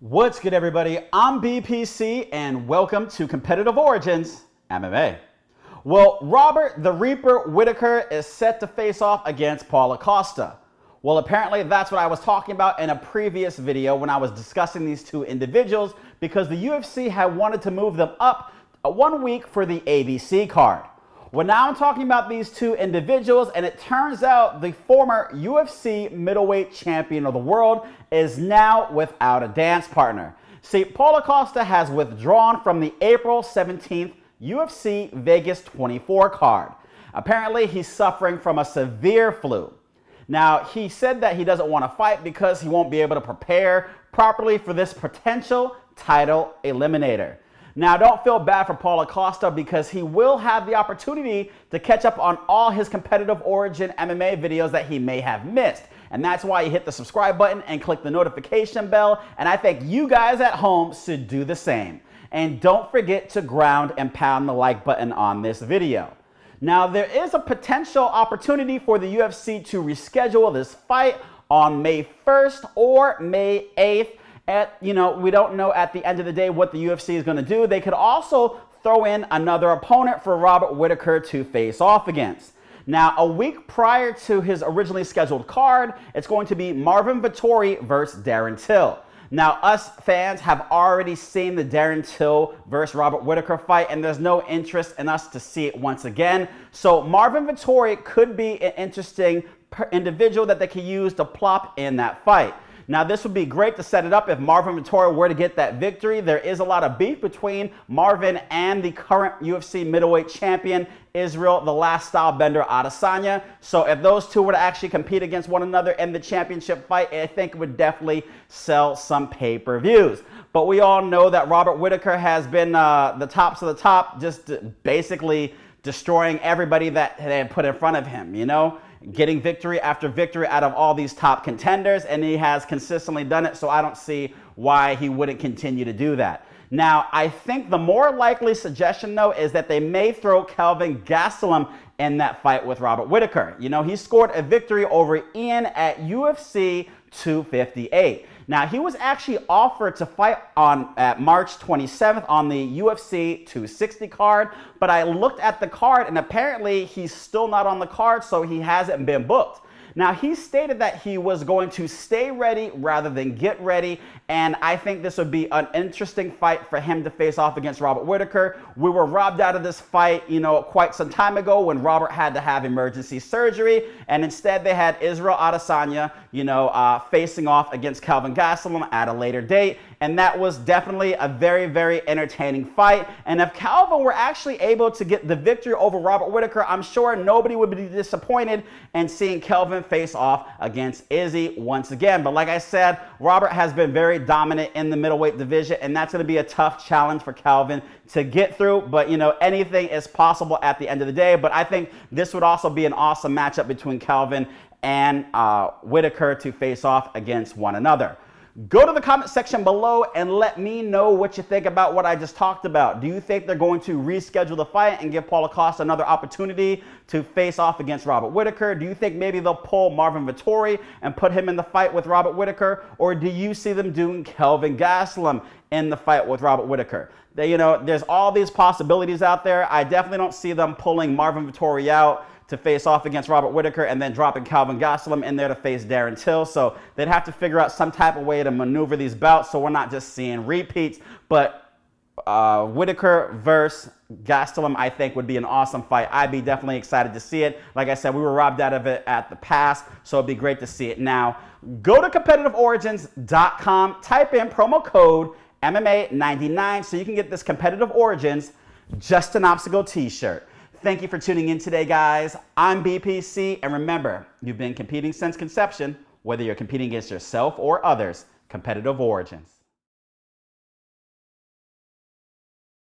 What's good, everybody? I'm BPC and welcome to Competitive Origins MMA. Well, Robert the Reaper Whittaker is set to face off against Paulo Costa. Well, apparently that's what I was talking about in a previous video when I was discussing these two individuals, because the UFC had wanted to move them up 1 week for the ABC card. Well, now I'm talking about these two individuals, and it turns out the former UFC middleweight champion of the world is now without a dance partner. See, Paulo Costa has withdrawn from the April 17th UFC Vegas 24 card. Apparently, he's suffering from a severe flu. Now, he said that he doesn't want to fight because he won't be able to prepare properly for this potential title eliminator. Now, don't feel bad for Paulo Costa because he will have the opportunity to catch up on all his competitive origin MMA videos that he may have missed. And that's why you hit the subscribe button and click the notification bell. And I think you guys at home should do the same. And don't forget to ground and pound the like button on this video. Now, there is a potential opportunity for the UFC to reschedule this fight on May 1st or May 8th. We don't know at the end of the day what the UFC is going to do. They could also throw in another opponent for Robert Whittaker to face off against. Now, a week prior to his originally scheduled card, it's going to be Marvin Vettori versus Darren Till. Now, us fans have already seen the Darren Till versus Robert Whittaker fight, and there's no interest in us to see it once again. So Marvin Vettori could be an interesting individual that they could use to plop in that fight. Now, this would be great to set it up if Marvin Vettori were to get that victory. There is a lot of beef between Marvin and the current UFC middleweight champion, Israel, the last style bender, Adesanya. So if those two were to actually compete against one another in the championship fight, I think it would definitely sell some pay-per-views. But we all know that Robert Whittaker has been the tops of the top, just basically destroying everybody that they had put in front of him, getting victory after victory out of all these top contenders, and he has consistently done it, so I don't see why he wouldn't continue to do that. Now, I think the more likely suggestion, though, is that they may throw Kelvin Gastelum in that fight with Robert Whittaker. He scored a victory over Ian at UFC 258. Now, he was actually offered to fight at March 27th on the UFC 260 card, but I looked at the card and apparently he's still not on the card, so he hasn't been booked. Now, he stated that he was going to stay ready rather than get ready, and I think this would be an interesting fight for him to face off against Robert Whittaker. We were robbed out of this fight, quite some time ago when Robert had to have emergency surgery, and instead they had Israel Adesanya, facing off against Kelvin Gastelum at a later date, and that was definitely a very, very entertaining fight. And if Kelvin were actually able to get the victory over Robert Whittaker, I'm sure nobody would be disappointed in seeing Kelvin face off against Izzy once again. But like I said, Robert has been very dominant in the middleweight division, and that's going to be a tough challenge for Kelvin to get through. But anything is possible at the end of the day. But I think this would also be an awesome matchup between Kelvin and Whittaker to face off against one another. Go to the comment section below and let me know what you think about what I just talked about. Do you think they're going to reschedule the fight and give Paulo Costa another opportunity to face off against Robert Whittaker? Do you think maybe they'll pull Marvin Vettori and put him in the fight with Robert Whittaker? Or do you see them doing Kelvin Gastelum in the fight with Robert Whittaker? There's all these possibilities out there. I definitely don't see them pulling Marvin Vettori out to face off against Robert Whittaker and then dropping Kelvin Gastelum in there to face Darren Till. So they'd have to figure out some type of way to maneuver these bouts so we're not just seeing repeats. But Whittaker versus Gastelum, I think, would be an awesome fight. I'd be definitely excited to see it. Like I said, we were robbed out of it at the past, so it'd be great to see it now. Go to competitiveorigins.com, type in promo code MMA99 so you can get this Competitive Origins Just an Obstacle t-shirt. Thank you for tuning in today, guys. I'm BPC, and remember, you've been competing since conception, whether you're competing against yourself or others. Competitive Origins.